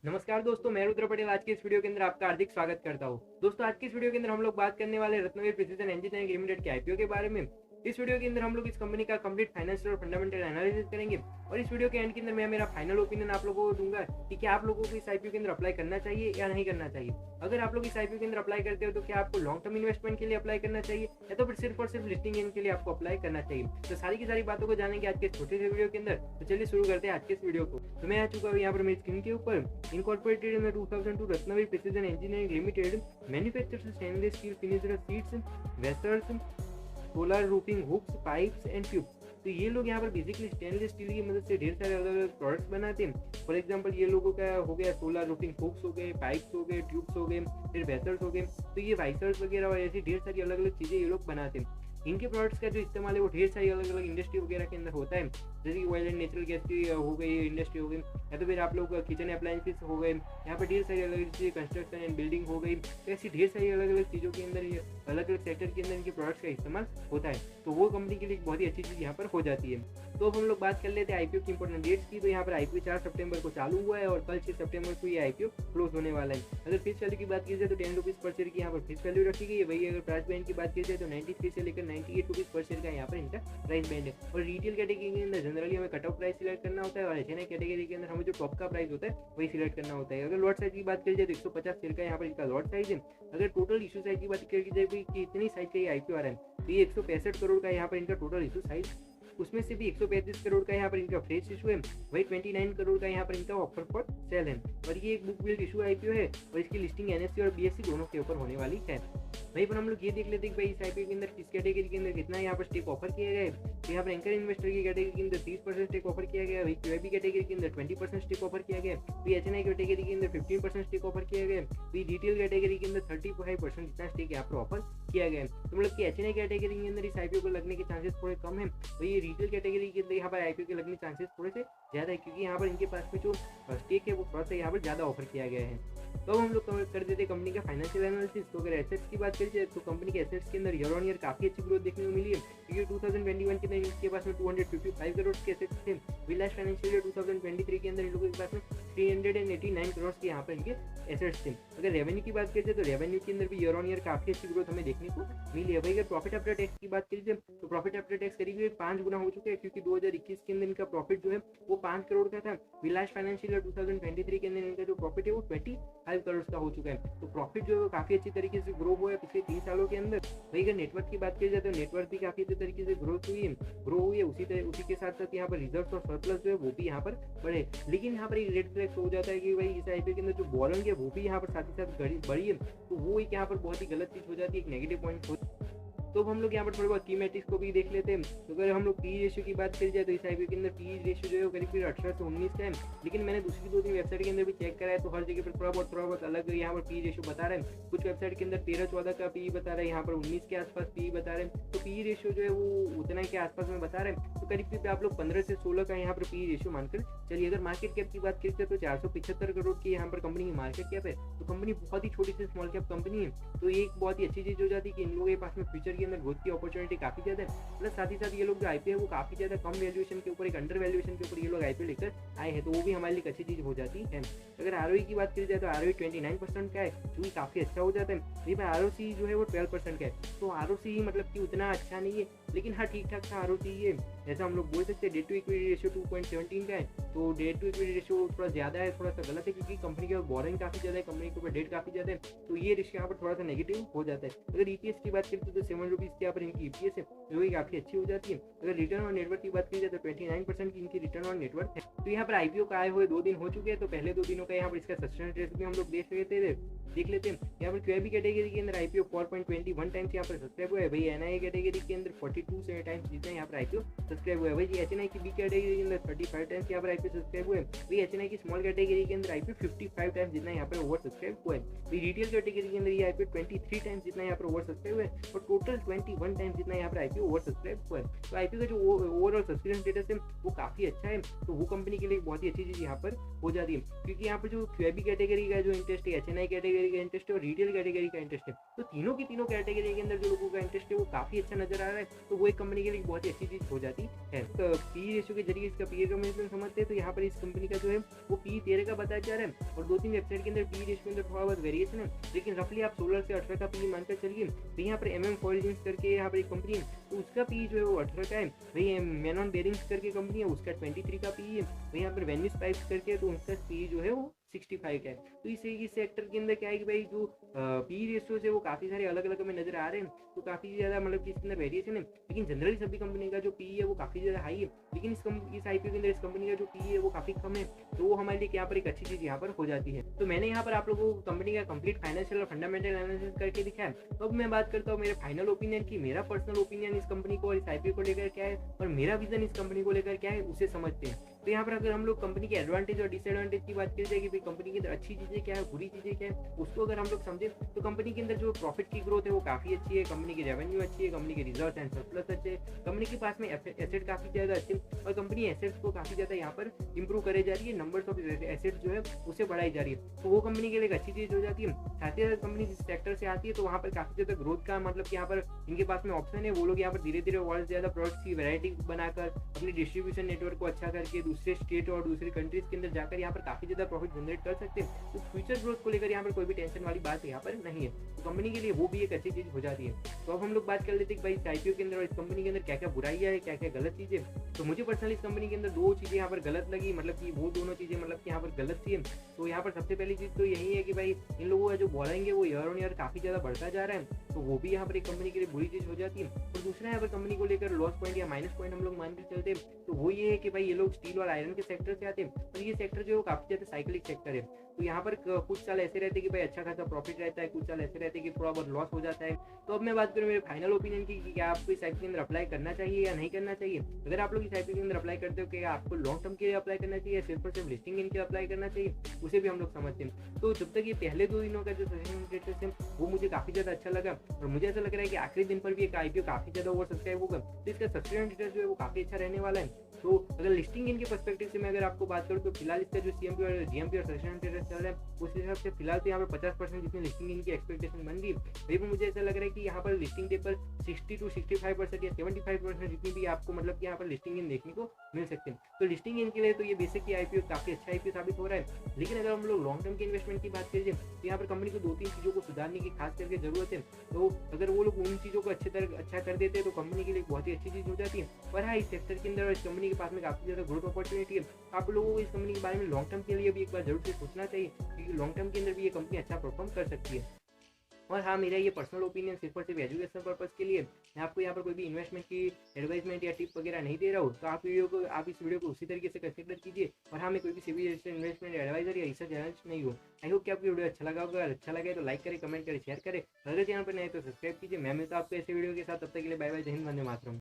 नमस्कार दोस्तों, मैं रुद्र पटेल आज के इस वीडियो के अंदर आपका हार्दिक स्वागत करता हूं। दोस्तों, आज की इस वीडियो के अंदर हम लोग बात करने वाले रत्नवीर प्रिसीजन इंजीनियरिंग लिमिटेड के आईपीओ के बारे में। इस वीडियो के अंदर हम लोग इस कंपनी का कंप्लीट फाइनेंशियल और फंडामेंटल एनालिसिस करेंगे और इस वीडियो के एंड के अंदर मैं मेरा फाइनल ओपिनियन आप लोगों को दूंगा कि क्या आप लोगों को इस आईपीओ के अंदर अप्लाई करना चाहिए या नहीं करना चाहिए। अगर आप लोग इस आईपीओ के अंदर अप्लाई करते हो तो क्या आपको लॉन्ग टर्म इन्वेस्टमेंट के लिए अप्लाई करना चाहिए या तो फिर सिर्फ और सिर्फ लिस्टिंग गेन के लिए आपको अप्लाई करना चाहिए। तो सारी की सारी बातों को जानेंगे आज के छोटे से वीडियो के अंदर। तो चलिए शुरू करते हैं आज के इस वीडियो को। तो मैं आ चुका हूँ यहाँ पर मेरी स्क्रीन के ऊपर। Incorporated in 2002 Ratnaveer precision engineering limited manufactures stainless steel finished sheets, vessels, solar roofing hooks, pipes and tubes. तो ये लोग यहाँ पर बेसिकली स्टेनलेस स्टील की मदद से ढेर सारे अलग अलग प्रोडक्ट्स बनाते हैं। फॉर एग्जांपल ये लोगों का हो गया सोलर रूफिंग हुक्स हो गए, पाइप्स हो गए, ट्यूब्स हो गए, फिर वेसल्स हो गए। तो ये वाइसर्स वगैरह और ऐसी ढेर सारी अलग अलग चीज़ें ये लोग बनाते हैं। इनके प्रोडक्ट्स का जो इस्तेमाल है वो ढेर सारी अलग अलग इंडस्ट्री वगैरह के अंदर होता है, जैसे कि ऑयल एंड नेचुरल गैस की हो गई इंडस्ट्री हो गई, या तो फिर आप लोग किचन अप्लायंसेस हो गए। यहाँ पर ढेर सारी अलग अलग चीज़ें, कंस्ट्रक्शन एंड बिल्डिंग हो गई। तो ऐसी ढेर सारी अलग अलग चीज़ों के अंदर अलग अलग सेक्टर के अंदर इनके प्रोडक्ट्स का इस्तेमाल होता है। तो वो कंपनी के लिए एक बहुत ही अच्छी चीज़ यहाँ पर हो जाती है। तो अब हम लोग बात कर लेते हैं आईपीओ की इंपॉर्टेंट डेट्स की। तो यहाँ पर आईपीओ 4 सितंबर को चालू हुआ है और कल 6 सितंबर को ये आईपीओ क्लोज होने वाला है। अगर फेस वैल्यू की बात की जाए तो 10 रुपीज़ पर शेयर की यहाँ पर फेस वैल्यू रखी गई है। वही अगर प्राइस बैंड की बात की जाए तो 93 से लेकर 98 रुपीज़ पर शेयर का यहाँ पर इनका प्राइस बैंड है। और रिटेल कैटेगरी के अंदर जनरली हमें कट ऑफ प्राइस सिलेक्ट करना होता है और एचएनआई कैटेगरी के अंदर हमें जो टॉप का प्राइस होता है वही सिलेक्ट करना होता है। अगर लॉट साइज की बात की जाए तो 150 शेयर का यहाँ पर इसका लॉट साइज है। अगर टोटल इशू साइज की बात की जाए कि इतनी साइज का ये आईपीओ आ रहा है तो ये 165 करोड़ का यहाँ पर इनका टोटल इशू साइज, उसमें से भी 135 करोड़ का यहाँ पर इनका फ्रेश इशू है। वही 29 करोड़ का यहाँ पर इनका ऑफर फॉर सेल है। और ये एक बुक बिल्ड इशू आईपीओ है और इसकी लिस्टिंग एनएससी और बीएससी दोनों के ऊपर होने वाली है। वहीं पर हम लोग ये देख लेते हैं कि भाई इस आईपीओ के अंदर किस कैटेगरी के अंदर कितना यहाँ पर स्टेक ऑफर किया गया है। तो यहाँ पर एंकर इन्वेस्टर की कैटेगरी के अंदर 30% स्टेक ऑफर किया गया है। वही क्यूआईबी कैटेगरी के अंदर 20% स्टेक ऑफर किया गया है। वही एचएनआई कैटेगरी के अंदर 15% स्टेक ऑफर किया गया है। वही रिटेल कैटेगरी के अंदर 35% जितना स्टेक यहाँ पर ऑफर किया गया है। तो मतलब कि एचएनआई कैटेगरी के अंदर इस आईपीओ को लगने के चांसेस थोड़े कम है। वही रिटेल कैटेगरी के अंदर यहाँ पर आईपीओ के लगने के चांसेस थोड़े से ज़्यादा है, क्योंकि यहाँ पर इनके पास में जो स्टेक है वो थोड़ा सा यहाँ पर ज़्यादा ऑफर किया गया है। तो हम लोग कर देते हैं कंपनी का फाइनेंशियल एनालिसिस। तो अगर एसेट्स की बात करें तो कंपनी के एसेट्स के अंदर ईयर ऑन ईयर काफी अच्छी ग्रोथ देखने को मिली है, क्योंकि 2021 के अंदर इनके पास में 255 करोड़ के एसेट्स थे। लास्ट फाइनेंशियल ईयर 2023 के अंदर इन लोगों के पास में 389 करोड़ के यहाँ पर इनके एसेट्स थे। अगर रेवेन्यू की बात करें तो रेवेन्यू के अंदर भी ईयर ऑन ईयर काफी अच्छी ग्रोथ हमें देखने को मिली है। भाई अगर प्रॉफिट आफ्टर टैक्स की बात करें तो प्रॉफिट आफ्टर टैक्स करीब 5 गुना हो चुके हैं, क्योंकि 2021 के अंदर इनका प्रॉफिट जो है वो 5 करोड़ का था। लास्ट फाइनेंशियल ईयर 2023 के अंदर इनका जो प्रॉफिट है वो 25 करोड़ का हो चुका है। तो प्रॉफिट जो है काफी अच्छी तरीके से ग्रो हुआ है पिछले 3 सालों के अंदर। वही अगर नेटवर्क की बात की जाए तो नेटवर्क भी काफी अच्छे तरीके से ग्रो हुई है। उसी के साथ साथ यहाँ पर रिजर्व और सरप्लस जो है वो भी यहाँ पर बढ़े। लेकिन यहाँ पर एक रेड फ्लैग हो जाता है कि भाई इस आईपीओ के अंदर जो बोरोइंग है वो भी यहाँ पर साथ ही साथ बढ़ी है। तो वो एक यहाँ पर बहुत ही गलत चीज हो जाती है, एक नेगेटिव पॉइंट हो। तो हम लोग यहाँ पर थोड़े बहुत की मैट्रिक्स को भी देख लेते हैं। तो अगर हम लोग पी रेशियो की बात करी जाए तो इस आईपीओ के अंदर पी रेशियो जो है करीब 18 से 19 का है। लेकिन मैंने दूसरी 2-3 वेबसाइट के अंदर भी चेक करा है तो हर जगह पर थोड़ा बहुत अलग यहाँ पर पी रेशियो बता रहे हैं। कुछ वेबसाइट के अंदर 13-14 का पी बता रहे हैं, यहाँ पर 19 के आसपास पी बता रहे हैं। तो पी रेशियो जो है वो उतना के आसपास में बता रहे हैं। तो करीब आप लोग 15 से 16 का यहाँ पर पी रेशियो मानकर चलिए। अगर मार्केट कैप की बात करें तो 475 करोड़ की यहाँ पर कंपनी की मार्केट कैप है। तो कंपनी बहुत ही छोटी सी स्मॉल कैप कंपनी है। तो एक बहुत ही अच्छी चीज हो जाती है कि इन लोगों के पास में फ्यूचर के अंदर ग्रोथ की अपॉर्चुनिटी काफी ज्यादा है। प्लस साथ ही साथ ये लोग जो आईपीओ है वो काफी ज्यादा कम वैल्यूएशन के ऊपर, एक अंडर वैल्यूएशन के ऊपर ये लोग आईपीओ लेकर आए हैं। तो वो भी हमारे लिए अच्छी चीज हो जाती है। अगर आरओई की बात की जाए तो आरओई 29% का है, जो कि काफी अच्छा हो जाता है। वहीं पर आरओसी जो है वो 12% का है। तो आरओसी मतलब कि उतना अच्छा नहीं है, लेकिन हाँ ठीक ठाक सा आरओसी है। ऐसा हम लोग बोल सकते हैं। डेट टू इक्विटी रेशियो 2.17 का है। तो डेट टू इक्विटी रेशियो थोड़ा ज्यादा है, थोड़ा सा गलत है, क्योंकि कंपनी के ऊपर बोरिंग काफी ज्यादा है, कंपनी के ऊपर डेट काफी ज्यादा है। तो ये रेशियो यहाँ पर थोड़ा सा नेगेटिव हो जाता है। अगर ईपीएस की बात करें तो 7 रुपीज के यहाँ पर इनकी ईपीएस है, जो कि काफी अच्छी हो जाती है। अगर रिटर्न ऑन नेटवर्क की बात की जाए तो 29% की इनकी रिटर्न ऑन नेटवर्क है। तो यहाँ पर आईपीओ का आए हुए 2 दिन हो चुके हैं। तो पहले 2 दिनों का यहाँ पर इसका सस्टेनेबल रेट भी हम लोग देख लेते हैं। यहाँ पर क्यूआईबी कैटेगरी के अंदर आईपीओ 4.21 टाइम्स यहाँ पर सब्सक्राइब हुआ है। भाई एनआई कैटेगरी के अंदर 42 टाइम्स जितना यहाँ पर आईपीओ सब्सक्राइब हुआ है। भाई एचएनआई की बी कैटेगरी के अंदर 35 टाइम्स यहाँ पर आईपीओ सब्सक्राइब हुआ है। भाई एचएनआई की स्मॉल कैटेगरी के अंदर आईपीओ 55 टाइम्स जितना यहाँ पर ओवर सब्सक्राइब हुआ है। भाई रिटेल कैटेगरी के अंदर ये आईपीओ 23 टाइम्स जितना यहाँ पर ओवर सब्सक्राइब हुआ है। और टोटल टोटल 21 टाइम्स जितना यहाँ पर आईपीओ ओवर सब्सक्राइब हुआ है। तो आईपीओ का जो ओवरऑल सब्सक्रिप्शन स्टेटस है वो काफ़ी अच्छा है, तो वो कंपनी के लिए बहुत ही अच्छी चीज़ यहाँ पर हो जाती है, क्योंकि यहाँ पर जो क्यूआईबी कैटेगरी का जो इंटरेस्ट है, एचएनआई कैटेगरी का इंटरेस्ट है और रिटेल कैटेगरी का इंटरेस्ट है, तो तीनों की तीनों कैटेगरी के अंदर जो लोगों का इंटरेस्ट है वो काफ़ी अच्छा नजर आ रहा है, तो वो एक कंपनी के लिए बहुत ही अच्छी चीज़ हो जाती है। तो पी रेशियो के जरिए इसका पी मैनेजमेंट समझते हैं, तो यहाँ पर इस कंपनी का जो है वो पी 13 का बताया जा रहा है, और 2-3 वेबसाइट के अंदर पी रेशियो के अंदर थोड़ा बहुत वेरिएशन है, लेकिन रफली आप 16 से 18 का पी मानकर चलिए। तो यहाँ पर MM फॉर्जिंग्स करके यहाँ पर एक कंपनी है, तो उसका पी जो है वो 18 का है। वही मेनॉन बेरिंग्स करके कंपनी है, उसका 23 का पी है। वही यहाँ पर वेन्यूज पाइप्स करके, तो उनका पी जो है वो 65 का है। तो इस सेक्टर के अंदर क्या है कि भाई जो पी रेशियोज है वो काफ़ी सारे अलग अलग में नजर आ रहे हैं, तो काफ़ी ज़्यादा मतलब कि इसके अंदर वेरिएशन है, लेकिन जनरली सभी कंपनी का जो पी है वो काफ़ी ज़्यादा हाई है, लेकिन इस आईपीओ के अंदर इस कंपनी का जो पी है वो काफ़ी कम है, तो वो हमारे लिए यहाँ पर एक अच्छी चीज़ यहाँ पर हो जाती है। तो मैंने यहाँ पर आप लोगों को कंपनी का कंप्लीट फाइनेंशियल और फंडामेंटल एनालिसिस करके दिखाया। तो अब मैं बात करता हूँ मेरे फाइनल ओपिनियन की, मेरा पर्सनल ओपिनियन इस कंपनी को और इस आईपीओ को लेकर क्या है और मेरा विजन इस कंपनी को लेकर क्या है उसे समझते हैं। तो यहाँ पर अगर हम लोग कंपनी के एडवांटेज और डिसएडवांटेज की बात करें कि भाई कंपनी के अंदर अच्छी चीज़ें क्या है, बुरी चीज़ें क्या है, उसको अगर हम लोग समझें तो कंपनी के अंदर जो प्रॉफिट की ग्रोथ है वो काफ़ी अच्छी है, कंपनी की रेवेन्यू अच्छी है, कंपनी के रिजर्व एंड सरप्लस अच्छे, कंपनी के पास में एसेट काफ़ी ज़्यादा अच्छे, और कंपनी एसेट्स को काफ़ी ज़्यादा यहाँ पर इंप्रूव करे जा रही है, नंबर्स ऑफ एसेट जो है उसे बढ़ाई जा रही है, तो वो कंपनी के लिए एक अच्छी चीज़ हो जाती है। साथ ही साथ कंपनी जिस सेक्टर से आती है तो वहाँ पर काफ़ी ज़्यादा ग्रोथ का मतलब कि यहाँ पर इनके पास में ऑप्शन है, वो लोग यहाँ पर धीरे धीरे और ज़्यादा प्रोडक्ट्स की वैरायटी बनाकर अपनी डिस्ट्रीब्यूशन नेटवर्क को अच्छा करके दूसरे स्टेट और दूसरी कंट्रीज के अंदर जाकर यहाँ पर काफ़ी ज़्यादा प्रॉफिट जनरेट कर सकते हैं। तो फ्यूचर ग्रोथ को लेकर यहाँ पर कोई भी टेंशन वाली बात यहाँ पर नहीं है, तो कंपनी के लिए वो भी एक अच्छी चीज़ हो जाती है। तो अब हम लोग बात कर लेते हैं कि भाई इस आईपीओ के अंदर और इस कंपनी के अंदर क्या क्या बुराइयाँ है, क्या क्या गलत चीज़ें। तो मुझे पर्सनली इस कंपनी के अंदर दो चीज़ें यहाँ पर गलत लगी, मतलब कि वो दोनों चीज़ें मतलब कि यहाँ पर गलत थी। तो यहाँ पर सबसे पहली चीज़ तो यही है कि भाई इन लोगों का जो बॉलिंग है वो ईयर ऑन ईयर काफ़ी ज़्यादा बढ़ता जा रहा है, तो वो भी यहाँ पर एक कंपनी के लिए बुरी चीज़ हो जाती है। और दूसरा यहाँ पर कंपनी को लेकर लॉस पॉइंट या माइनस पॉइंट हम लोग मान के चलते हैं, तो वो ये है कि भाई ये लोग स्टील और आयरन के सेक्टर से आते हैं, और ये सेक्टर जो है वो काफ़ी ज़्यादा साइक्लिक सेक्टर है। तो यहाँ पर कुछ साल ऐसे रहते हैं कि भाई अच्छा खासा प्रॉफिट रहता है, कुछ साल ऐसे रहते हैं कि थोड़ा बहुत लॉस हो जाता है। तो अब मैं बात करूँ मेरे फाइनल ओपिनियन की कि क्या आपको इस आईपीओ के अंदर अप्लाई करना चाहिए या नहीं करना चाहिए। अगर आप लोग इस आईपीओ के अंदर अप्लाई करते हो कि आपको लॉन्ग टर्म के लिए अप्लाई करना चाहिए, सिर्फ और सिर्फ लिस्टिंग इनके अप्लाई करना चाहिए, उसे भी हम लोग समझते हैं। तो जब तक ये पहले 2 दिनों का जो सजेशन स्टेटस है वो मुझे काफ़ी ज़्यादा अच्छा लगा, और मुझे ऐसा लग रहा है कि आखिरी दिन पर भी एक आईपीओ काफ़ी ज़्यादा ओवर सब्सक्राइब होगा, तो इसका सब्सक्रिप्शन स्टेटस जो है वो काफ़ी अच्छा रहने वाला है। तो अगर लिस्टिंग इनके पर्सपेक्टिव से मैं अगर आपको बात करूँ तो फिलहाल इसका जो सीएमपी और जीएमपी और सजेशन स्टेटस चल रहा है उस हिसाब से फिलहाल तो यहाँ पर 50% जितनी लिस्टिंग इनकी एक्सपेक्टेशन बन गई, वही मुझे ऐसा लग रहा है कि यहाँ पर लिस्टिंग डे पर 60 to 65% या 75% जितनी भी आपको मतलब कि यहाँ पर लिस्टिंग इन देखने को मिल सकते हैं। तो लिस्टिंग इनके लिए तो ये बेसिक आईपीओ काफ़ी अच्छा आईपीओ साबित हो रहा है, लेकिन अगर हम लोग लॉन्ग टर्म की इन्वेस्टमेंट की बात करें तो यहाँ पर कंपनी को 2-3 चीज़ों को सुधारने की खास करके जरूरत है। तो अगर वो लोग उन चीज़ों को अच्छा कर देते हैं तो कंपनी के लिए बहुत ही अच्छी चीज़ हो जाती है। और हाँ, इस सेक्टर के अंदर और इस कंपनी के पास में काफ़ी ज़्यादा ग्रोथ अपॉर्चुनिटी है। आप लोगों को इस कंपनी के बारे में लॉन्ग टर्म के लिए भी एक बार जरूर से सोचना चाहिए, क्योंकि लॉन्ग टर्म के अंदर भी ये कंपनी अच्छा परफॉर्म कर सकती है। और हाँ, मेरा ये पर्सनल ओपिनियन सिर्फ और सिर्फ एजुकेशन पर्पस के लिए, मैं आपको यहाँ पर कोई भी इन्वेस्टमेंट की एडवाइजमेंट या टिप वगैरह नहीं दे रहा हूँ, तो आप इस वीडियो को उसी तरीके से कंसिडर कीजिए। और हाँ, मैं कोई भी सेबी रजिस्टर्ड इन्वेस्टमेंट एडवाइजर या रिसर्च एनालिस्ट नहीं हूँ। आई होप कि आपको वीडियो अच्छा लगा होगा, अच्छा लगे तो लाइक करें, कमेंट करें, शेयर करें, अगर चैनल पर नए तो सब्सक्राइब कीजिए। मैं मिलता हूँ आपको ऐसे वीडियो के साथ, तब तक के लिए बाय बाय, जय हिंद, वंदे मातरम।